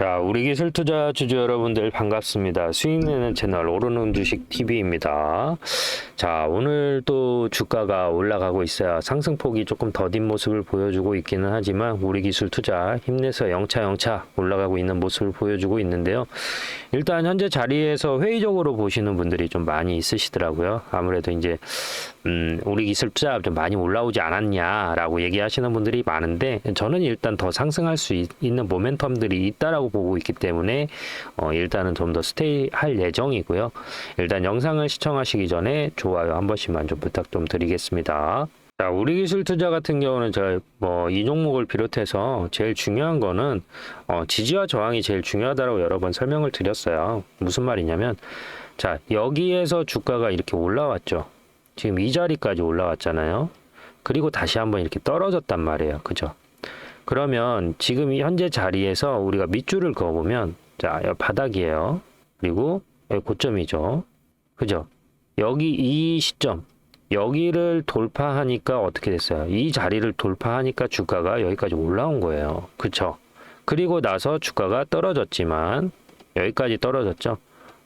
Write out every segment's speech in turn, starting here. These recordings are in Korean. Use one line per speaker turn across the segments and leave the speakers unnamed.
자, 우리 기술 투자 주주 여러분들 반갑습니다. 수익 내는 채널 오르는 주식 TV입니다. 자, 오늘 또 주가가 올라가고 있어요. 상승폭이 조금 더딘 모습을 보여주고 있기는 하지만 우리 기술 투자 힘내서 영차 올라가고 있는 모습을 보여주고 있는데요. 일단 현재 자리에서 회의적으로 보시는 분들이 좀 많이 있으시더라고요. 아무래도 이제 우리 기술 투자 좀 많이 올라오지 않았냐라고 얘기하시는 분들이 많은데, 저는 일단 더 상승할 수 있는 모멘텀들이 있다라고 보고 있기 때문에 일단은 좀 더 스테이 할 예정이고요. 일단 영상을 시청하시기 전에 좋아요 한 번씩만 좀 부탁 좀 드리겠습니다. 자, 우리 기술 투자 같은 경우는 이 종목을 비롯해서 제일 중요한 거는 지지와 저항이 제일 중요하다고 여러 번 설명을 드렸어요. 무슨 말이냐면, 자, 여기에서 주가가 이렇게 올라왔죠. 지금 이 자리까지 올라왔잖아요. 그리고 다시 한번 이렇게 떨어졌단 말이에요. 그죠? 그러면 지금 현재 자리에서 우리가 밑줄을 그어보면, 자, 여기 바닥이에요. 그리고 여기 고점이죠. 그죠? 여기 이 시점, 여기를 돌파하니까 어떻게 됐어요? 이 자리를 돌파하니까 주가가 여기까지 올라온 거예요. 그쵸? 그리고 나서 주가가 떨어졌지만, 여기까지 떨어졌죠?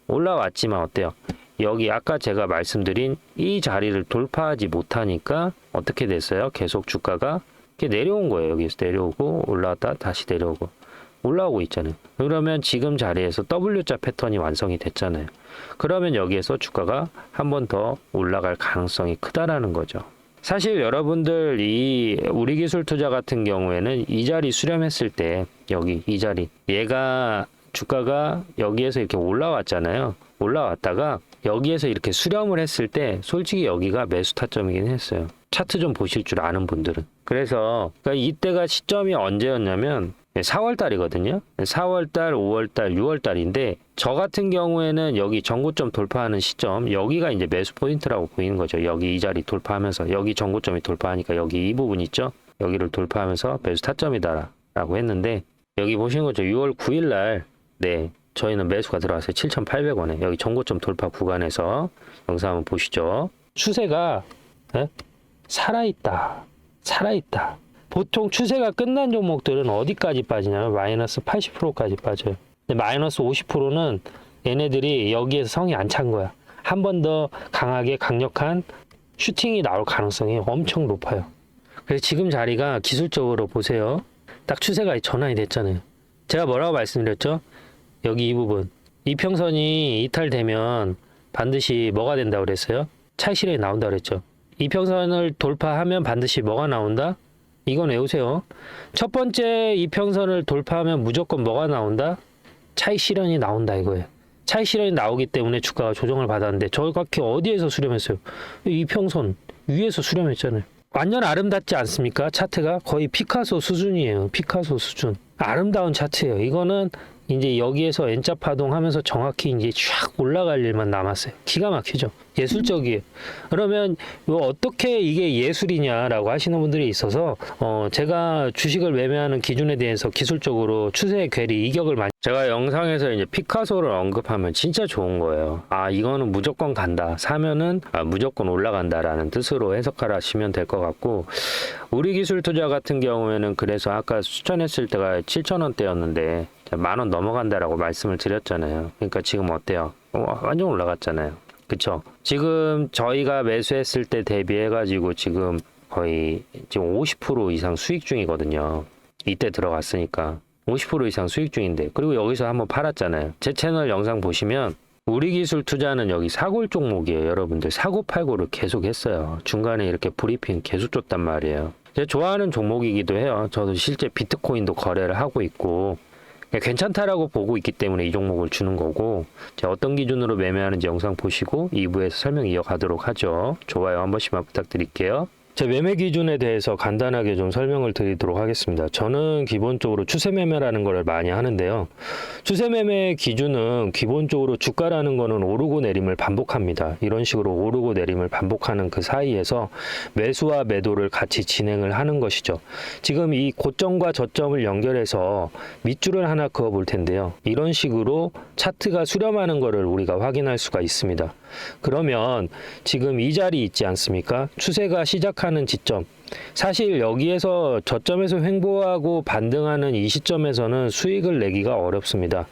올라왔지만 어때요? 여기 아까 제가 말씀드린 이 자리를 돌파하지 못하니까 어떻게 됐어요? 계속 주가가 이렇게 내려온 거예요. 여기서 내려오고 올라왔다 다시 내려오고 올라오고 있잖아요. 그러면 지금 자리에서 W자 패턴이 완성이 됐잖아요. 그러면 여기에서 주가가 한 번 더 올라갈 가능성이 크다라는 거죠. 사실 여러분들 이 우리 기술 투자 같은 경우에는 이 자리 수렴했을 때, 여기 이 자리, 얘가 주가가 여기에서 이렇게 올라왔잖아요. 올라왔다가 여기에서 이렇게 수렴을 했을 때 솔직히 여기가 매수 타점이긴 했어요. 차트 좀 보실 줄 아는 분들은. 그래서 그러니까 이때가 시점이 언제였냐면 4월 달이거든요. 4월 달, 5월 달, 6월 달인데, 저 같은 경우에는 여기 전고점 돌파하는 시점, 여기가 이제 매수 포인트라고 보이는 거죠. 여기 이 자리 돌파하면서, 여기 전고점이 돌파하니까 여기 이 부분 있죠. 여기를 돌파하면서 매수 타점이다라고 했는데, 여기 보시는 거죠. 6월 9일 날, 네, 저희는 매수가 들어왔어요. 7,800원에. 여기 전고점 돌파 구간에서 영상 한번 보시죠. 추세가 살아있다. 보통 추세가 끝난 종목들은 어디까지 빠지냐면 마이너스 80%까지 빠져요. 근데 마이너스 50%는 얘네들이 여기에서 성이 안 찬 거야. 한 번 더 강하게 강력한 슈팅이 나올 가능성이 엄청 높아요. 그래서 지금 자리가 기술적으로 보세요. 딱 추세가 전환이 됐잖아요. 제가 뭐라고 말씀드렸죠? 여기 이 부분. 이평선이 이탈되면 반드시 뭐가 된다고 그랬어요? 차익 실현이 나온다고 그랬죠. 이평선을 돌파하면 반드시 뭐가 나온다? 이건 외우세요. 첫 번째 이평선을 돌파하면 무조건 뭐가 나온다? 차익 실현이 나온다 이거예요. 차익 실현이 나오기 때문에 주가가 조정을 받았는데, 정확히 어디에서 수렴했어요? 이평선 위에서 수렴했잖아요. 완전 아름답지 않습니까? 차트가 거의 피카소 수준이에요. 피카소 수준. 아름다운 차트예요. 이거는 이제 여기에서 N자 파동하면서 정확히 이제 쫙 올라갈 일만 남았어요. 기가 막히죠. 예술적이에요. 그러면 어떻게 이게 예술이냐라고 하시는 분들이 있어서 제가 주식을 매매하는 기준에 대해서 기술적으로 추세의 괴리 이격을 많이, 제가 영상에서 이제 피카소를 언급하면 진짜 좋은 거예요. 아, 이거는 무조건 간다. 사면은 무조건 올라간다라는 뜻으로 해석하시면 될 것 같고, 우리 기술 투자 같은 경우에는 그래서 아까 추천했을 때가 7,000원대였는데 10,000원 넘어간다라고 말씀을 드렸잖아요. 그러니까 지금 어때요? 완전 올라갔잖아요. 그쵸? 지금 저희가 매수했을 때 대비해가지고 지금 거의 지금 50% 이상 수익 중이거든요. 이때 들어갔으니까 50% 이상 수익 중인데, 그리고 여기서 한번 팔았잖아요. 제 채널 영상 보시면 우리 기술 투자는 여기 사골 종목이에요. 여러분들 사고 팔고를 계속 했어요. 중간에 이렇게 브리핑 계속 줬단 말이에요. 제가 좋아하는 종목이기도 해요. 저도 실제 비트코인도 거래를 하고 있고 괜찮다라고 보고 있기 때문에 이 종목을 주는 거고, 제가 어떤 기준으로 매매하는지 영상 보시고 2부에서 설명 이어가도록 하죠. 좋아요 한 번씩만 부탁드릴게요. 제 매매 기준에 대해서 간단하게 좀 설명을 드리도록 하겠습니다. 저는 기본적으로 추세 매매라는 걸 많이 하는데요. 추세 매매 기준은 기본적으로 주가라는 거는 오르고 내림을 반복합니다. 이런 식으로 오르고 내림을 반복하는 그 사이에서 매수와 매도를 같이 진행을 하는 것이죠. 지금 이 고점과 저점을 연결해서 밑줄을 하나 그어 볼 텐데요. 이런 식으로 차트가 수렴하는 것을 우리가 확인할 수가 있습니다. 그러면 지금 이 자리 있지 않습니까? 추세가 시작하는 지점, 사실 여기에서 저점에서 횡보하고 반등하는 이 시점에서는 수익을 내기가 어렵습니다.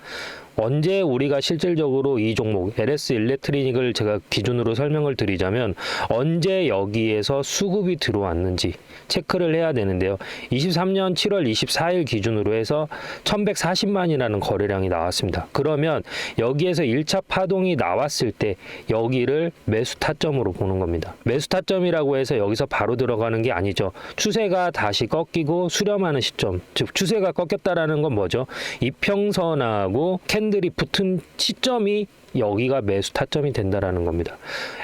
언제 우리가 실질적으로 이 종목 LS 일렉트리닉을 제가 기준으로 설명을 드리자면 언제 여기에서 수급이 들어왔는지 체크를 해야 되는데요. 23년 7월 24일 기준으로 해서 1140만이라는 거래량이 나왔습니다. 그러면 여기에서 1차 파동이 나왔을 때 여기를 매수 타점으로 보는 겁니다. 매수 타점이라고 해서 여기서 바로 들어가는 게 아니죠. 추세가 다시 꺾이고 수렴하는 시점, 즉 추세가 꺾였다라는 건 뭐죠? 이평선하고 캔들이 붙은 시점이 여기가 매수 타점이 된다라는 겁니다.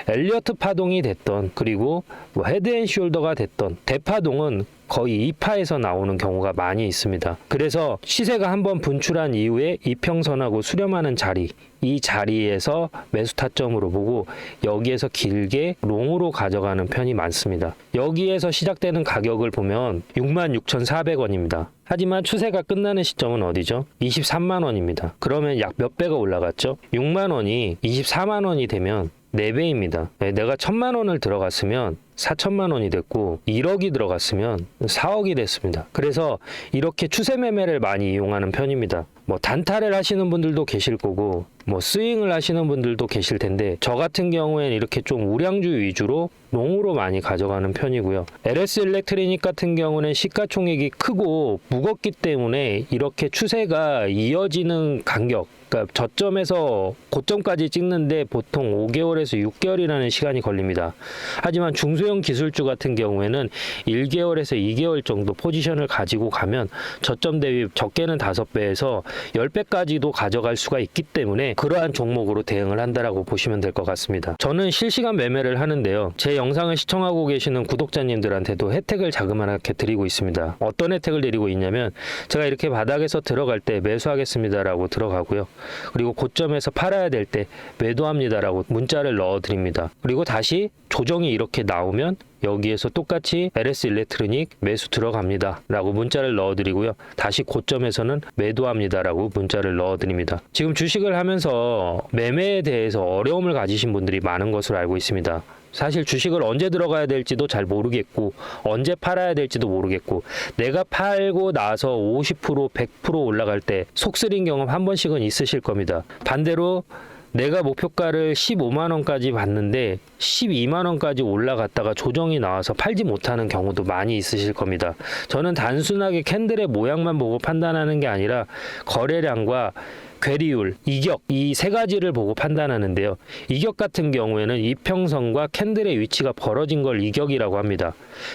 엘리어트 파동이 됐던 그리고 뭐 헤드앤숄더가 됐던 대파동은 거의 2파에서 나오는 경우가 많이 있습니다. 그래서 시세가 한번 분출한 이후에 이평선하고 수렴하는 자리, 이 자리에서 매수 타점으로 보고 여기에서 길게 롱으로 가져가는 편이 많습니다. 여기에서 시작되는 가격을 보면 66,400원입니다. 하지만 추세가 끝나는 시점은 어디죠? 23만 원입니다. 그러면 약 몇 배가 올라갔죠? 6만 원이 24만 원이 되면 4배입니다. 내가 1,000만 원을 들어갔으면 4천만 원이 됐고 1억이 들어갔으면 4억이 됐습니다. 그래서 이렇게 추세 매매를 많이 이용하는 편입니다. 뭐 단타를 하시는 분들도 계실 거고 뭐 스윙을 하시는 분들도 계실 텐데 저 같은 경우에는 이렇게 좀 우량주 위주로 롱으로 많이 가져가는 편이고요. LS 일렉트리닉 같은 경우는 시가총액이 크고 무겁기 때문에 이렇게 추세가 이어지는 간격, 그러니까 저점에서 고점까지 찍는데 보통 5개월에서 6개월이라는 시간이 걸립니다. 하지만 중소형 기술주 같은 경우에는 1개월에서 2개월 정도 포지션을 가지고 가면 저점 대비 적게는 5배에서 10배까지도 가져갈 수가 있기 때문에 그러한 종목으로 대응을 한다라고 보시면 될 것 같습니다. 저는 실시간 매매를 하는데요. 제 영상을 시청하고 계시는 구독자님들한테도 혜택을 자그마하게 드리고 있습니다. 어떤 혜택을 드리고 있냐면 제가 이렇게 바닥에서 들어갈 때 매수하겠습니다라고 들어가고요. 그리고 고점에서 팔아야 될 때 매도합니다라고 문자를 넣어드립니다. 그리고 다시 조정이 이렇게 나오면 여기에서 똑같이 LS 일렉트로닉 매수 들어갑니다 라고 문자를 넣어드리고요. 다시 고점에서는 매도합니다 라고 문자를 넣어드립니다. 지금 주식을 하면서 매매에 대해서 어려움을 가지신 분들이 많은 것으로 알고 있습니다. 사실 주식을 언제 들어가야 될지도 잘 모르겠고 언제 팔아야 될지도 모르겠고 내가 팔고 나서 50% 100% 올라갈 때 속쓰린 경험 한 번씩은 있으실 겁니다. 반대로 내가 목표가를 15만 원까지 봤는데 12만 원까지 올라갔다가 조정이 나와서 팔지 못하는 경우도 많이 있으실 겁니다. 저는 단순하게 캔들의 모양만 보고 판단하는 게 아니라 거래량과 괴리율, 이격 이 세 가지를 보고 판단하는데요. 이격 같은 경우에는 이평선과 캔들의 위치가 벌어진 걸 이격이라고 합니다.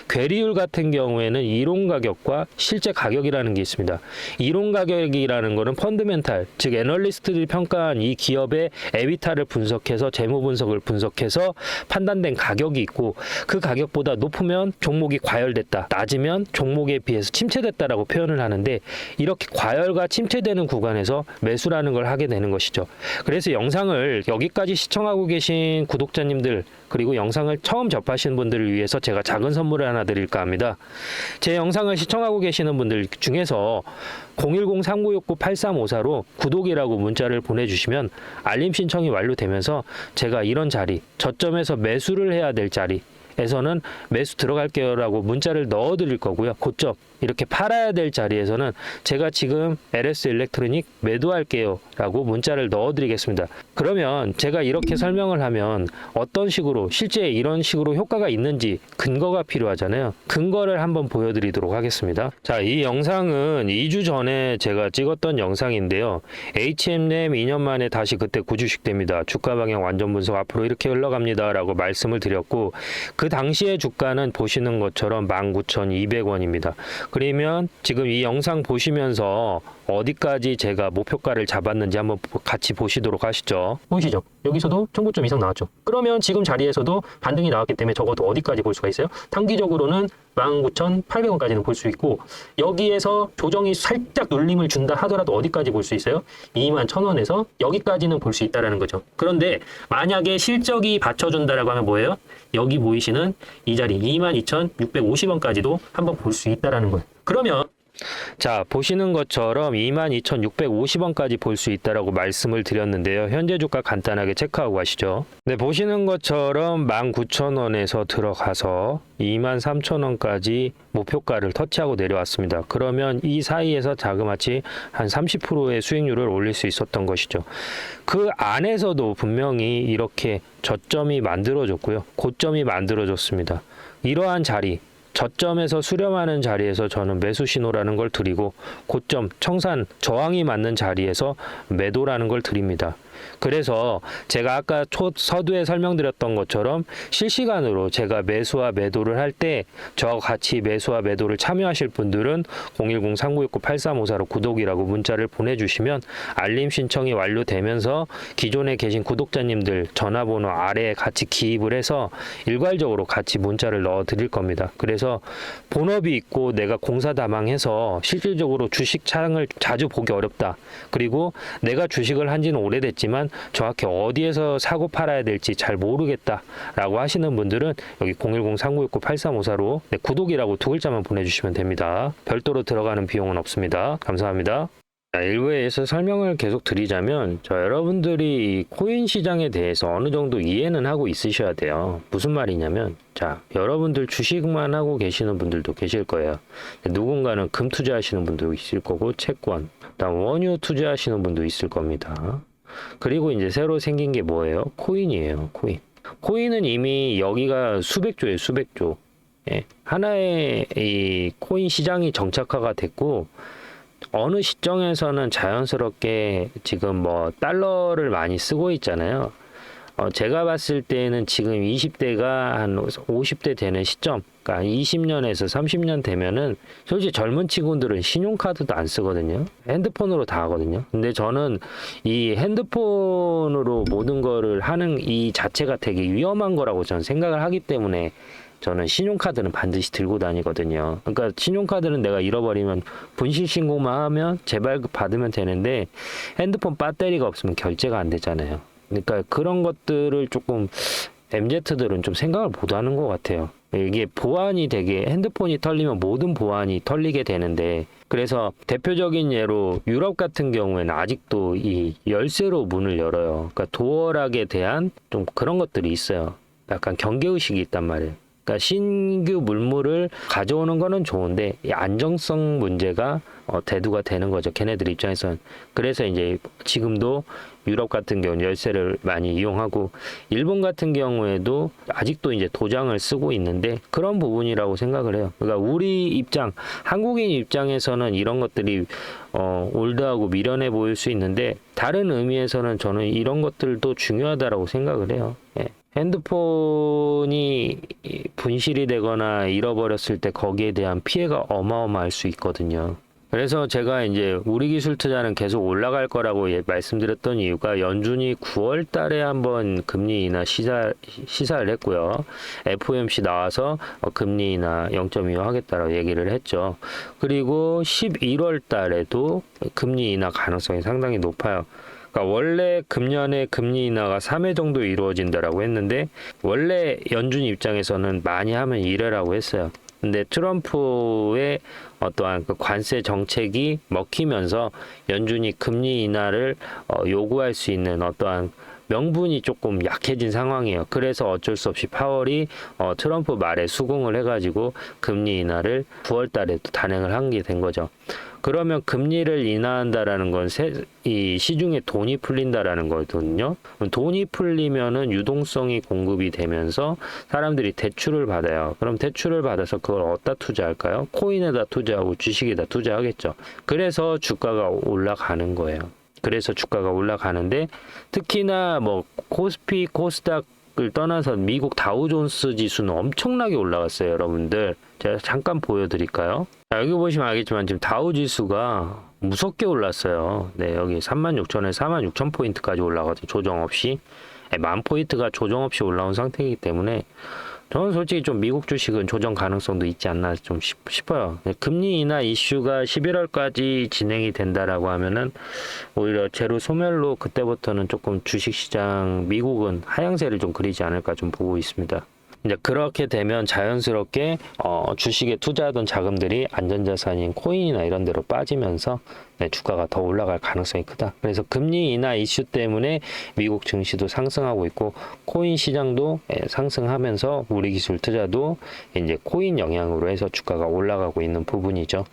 괴리율 같은 경우에는 이론 가격과 실제 가격이라는 게 있습니다. 이론 가격이라는 거는 펀드멘탈, 즉 애널리스트들이 평가한 이 기업의 에비타를 분석해서 재무 분석을 분석해서 판단된 가격이 있고 그 가격보다 높으면 종목이 과열됐다, 낮으면 종목에 비해서 침체됐다라고 표현을 하는데 이렇게 과열과 침체되는 구간에서 매수를 하는 걸 하게 되는 것이죠. 그래서 영상을 여기까지 시청하고 계신 구독자님들 그리고 영상을 처음 접하시는 분들을 위해서 제가 작은 선물을 하나 드릴까 합니다. 제 영상을 시청하고 계시는 분들 중에서 010-3969-8354로 구독이라고 문자를 보내주시면 알림 신청이 완료되면서 제가 이런 자리, 저점에서 매수를 해야 될 자리 에서는 매수 들어갈게요 라고 문자를 넣어 드릴 거고요. 고점 이렇게 팔아야 될 자리에서는 제가 지금 LS 일렉트로닉 매도할게요 라고 문자를 넣어 드리겠습니다. 그러면 제가 이렇게 설명을 하면 어떤 식으로 실제 이런 식으로 효과가 있는지 근거가 필요하잖아요. 근거를 한번 보여드리도록 하겠습니다. 자, 이 영상은 2주 전에 제가 찍었던 영상인데요. HM램 2년 만에 다시 그때 구주식됩니다. 주가 방향 완전 분석 앞으로 이렇게 흘러갑니다 라고 말씀을 드렸고 그 당시의 주가는 보시는 것처럼 19,200원입니다. 그러면 지금 이 영상 보시면서 어디까지 제가 목표가를 잡았는지 한번 같이 보시도록 하시죠. 보이시죠? 여기서도 1,900점 이상 나왔죠. 그러면 지금 자리에서도 반등이 나왔기 때문에 적어도 어디까지 볼 수가 있어요? 단기적으로는 19,800원까지는 볼 수 있고 여기에서 조정이 살짝 눌림을 준다 하더라도 어디까지 볼 수 있어요? 21,000원에서 여기까지는 볼 수 있다는 거죠. 그런데 만약에 실적이 받쳐준다라고 하면 뭐예요? 여기 보이시는 이 자리 22,650원까지도 한번 볼 수 있다는 거예요. 그러면 자, 보시는 것처럼 22,650원까지 볼 수 있다라고 말씀을 드렸는데요. 현재 주가 간단하게 체크하고 가시죠. 네, 보시는 것처럼 19,000원에서 들어가서 23,000원까지 목표가를 터치하고 내려왔습니다. 그러면 이 사이에서 자그마치 한 30%의 수익률을 올릴 수 있었던 것이죠. 그 안에서도 분명히 이렇게 저점이 만들어졌고요. 고점이 만들어졌습니다. 이러한 자리, 저점에서 수렴하는 자리에서 저는 매수 신호라는 걸 드리고, 고점, 청산, 저항이 맞는 자리에서 매도라는 걸 드립니다. 그래서 제가 아까 서두에 설명드렸던 것처럼 실시간으로 제가 매수와 매도를 할 때 저와 같이 매수와 매도를 참여하실 분들은 010-3969-8354로 구독이라고 문자를 보내주시면 알림 신청이 완료되면서 기존에 계신 구독자님들 전화번호 아래에 같이 기입을 해서 일괄적으로 같이 문자를 넣어 드릴 겁니다. 그래서 본업이 있고 내가 공사다망해서 실질적으로 주식 창을 자주 보기 어렵다. 그리고 내가 주식을 한 지는 오래됐지만 정확히 어디에서 사고 팔아야 될지 잘 모르겠다라고 하시는 분들은 여기 010-3969-8354로 구독이라고 두 글자만 보내주시면 됩니다. 별도로 들어가는 비용은 없습니다. 감사합니다. 자, 1부에서 설명을 계속 드리자면 여러분들이 이 코인 시장에 대해서 어느 정도 이해는 하고 있으셔야 돼요. 무슨 말이냐면, 자, 여러분들 주식만 하고 계시는 분들도 계실 거예요. 누군가는 금 투자하시는 분도 있을 거고, 채권, 그다음 원유 투자하시는 분도 있을 겁니다. 그리고 이제 새로 생긴 게 뭐예요? 코인이에요. 코인. 코인은 이미 여기가 수백조예요. 수백조. 예. 하나의 이 코인 시장이 정착화가 됐고, 어느 시점에서는 자연스럽게 지금 뭐 달러를 많이 쓰고 있잖아요. 제가 봤을 때는 지금 20대가 한 50대 되는 시점, 그러니까 20년에서 30년 되면은 솔직히 젊은 친구들은 신용카드도 안 쓰거든요. 핸드폰으로 다 하거든요. 근데 저는 이 핸드폰으로 모든 거를 하는 이 자체가 되게 위험한 거라고 저는 생각을 하기 때문에 저는 신용카드는 반드시 들고 다니거든요. 그러니까 신용카드는 내가 잃어버리면 분실 신고만 하면 재발급 받으면 되는데 핸드폰 배터리가 없으면 결제가 안 되잖아요. 그러니까 그런 것들을 조금 MZ들은 좀 생각을 못 하는 것 같아요. 이게 보안이 되게, 핸드폰이 털리면 모든 보안이 털리게 되는데, 그래서 대표적인 예로 유럽 같은 경우에는 아직도 이 열쇠로 문을 열어요. 그러니까 도어락에 대한 좀 그런 것들이 있어요. 약간 경계의식이 있단 말이에요. 그러니까 신규 물물을 가져오는 거는 좋은데 이 안정성 문제가 대두가 되는 거죠. 걔네들 입장에서는. 그래서 이제 지금도 유럽 같은 경우는 열쇠를 많이 이용하고, 일본 같은 경우에도 아직도 이제 도장을 쓰고 있는데 그런 부분이라고 생각을 해요. 그러니까 우리 입장, 한국인 입장에서는 이런 것들이 올드하고 미련해 보일 수 있는데, 다른 의미에서는 저는 이런 것들도 중요하다라고 생각을 해요. 예. 핸드폰이 분실이 되거나 잃어버렸을 때 거기에 대한 피해가 어마어마할 수 있거든요. 그래서 제가 이제 우리 기술 투자는 계속 올라갈 거라고 말씀드렸던 이유가, 연준이 9월 달에 한번 금리 인하 시사를 했고요. FOMC 나와서 금리 인하 0.25 하겠다라고 얘기를 했죠. 그리고 11월 달에도 금리 인하 가능성이 상당히 높아요. 그러니까 원래 금년에 금리 인하가 3회 정도 이루어진다라고 했는데, 원래 연준 입장에서는 많이 하면 1회라고 했어요. 근데 트럼프의 어떠한 그 관세 정책이 먹히면서 연준이 금리 인하를 요구할 수 있는 어떠한 명분이 조금 약해진 상황이에요. 그래서 어쩔 수 없이 파월이 트럼프 말에 수긍을 해가지고 금리 인하를 9월 달에 또 단행을 한 게 된 거죠. 그러면 금리를 인하한다라는 건 이 시중에 돈이 풀린다라는 거거든요. 돈이 풀리면은 유동성이 공급이 되면서 사람들이 대출을 받아요. 그럼 대출을 받아서 그걸 어디다 투자할까요? 코인에다 투자하고 주식에다 투자하겠죠. 그래서 주가가 올라가는 거예요. 그래서 주가가 올라가는데, 특히나 뭐 코스피, 코스닥을 떠나서 미국 다우존스 지수는 엄청나게 올라갔어요, 여러분들. 제가 잠깐 보여드릴까요? 자, 여기 보시면 알겠지만 지금 다우 지수가 무섭게 올랐어요. 네, 여기 36,000에서 46,000포인트까지 올라가거든요. 조정 없이. 10,000포인트가 조정 없이 올라온 상태이기 때문에 저는 솔직히 좀 미국 주식은 조정 가능성도 있지 않나 좀 싶어요. 금리 인하 이슈가 11월까지 진행이 된다라고 하면은 오히려 제로 소멸로 그때부터는 조금 주식시장 미국은 하향세를 좀 그리지 않을까 좀 보고 있습니다. 이제 그렇게 되면 자연스럽게 주식에 투자하던 자금들이 안전자산인 코인이나 이런 데로 빠지면서 네, 주가가 더 올라갈 가능성이 크다. 그래서 금리 인하 이슈 때문에 미국 증시도 상승하고 있고 코인 시장도 상승하면서 우리 기술 투자도 이제 코인 영향으로 해서 주가가 올라가고 있는 부분이죠.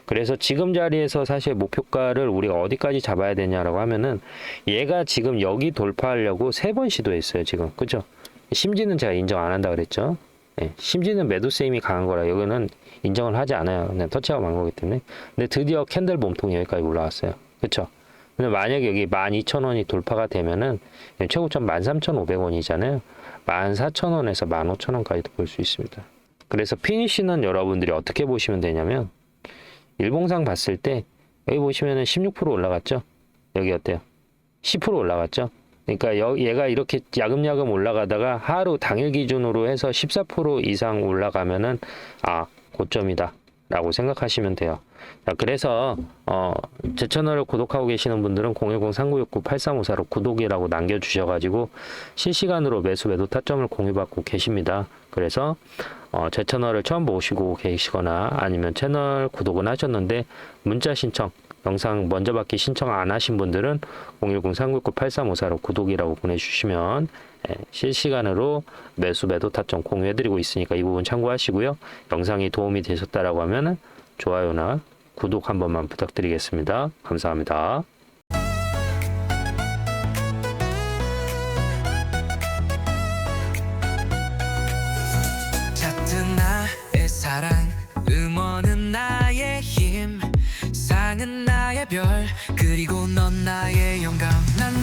그래서 지금 자리에서 사실 목표가를 우리가 어디까지 잡아야 되냐라고 하면은 얘가 지금 여기 돌파하려고 3번 시도했어요, 지금. 그죠? 심지는 제가 인정 안 한다 그랬죠. 예, 심지는 매도세 힘이 강한 거라 여기는 인정을 하지 않아요. 그냥 터치하고 만 거기 때문에. 근데 드디어 캔들 몸통이 여기까지 올라왔어요. 그쵸? 근데 만약에 여기 12,000원이 돌파가 되면은 최고점 13,500원이잖아요. 14,000원에서 15,000원까지도 볼 수 있습니다. 그래서 피니시는 여러분들이 어떻게 보시면 되냐면 일봉상 봤을 때 여기 보시면은 16% 올라갔죠? 여기 어때요? 10% 올라갔죠? 그러니까 얘가 이렇게 야금야금 올라가다가 하루 당일 기준으로 해서 14% 이상 올라가면은 고점이다 라고 생각하시면 돼요. 자, 그래서 제 채널을 구독하고 계시는 분들은 010-3969-8354로 구독이라고 남겨주셔가지고 실시간으로 매도 타점을 공유받고 계십니다. 그래서 제 채널을 처음 보시고 계시거나 아니면 채널 구독은 하셨는데 문자 신청 영상 먼저 받기 신청 안 하신 분들은 010-399-8354로 구독이라고 보내주시면 실시간으로 매도 타점 공유해드리고 있으니까 이 부분 참고하시고요. 영상이 도움이 되셨다라고 하면 좋아요나 구독 한 번만 부탁드리겠습니다. 감사합니다.
잦은 나의 사랑 음원은 나의 힘 상은 나의 별 그리고 넌 나의 영감 난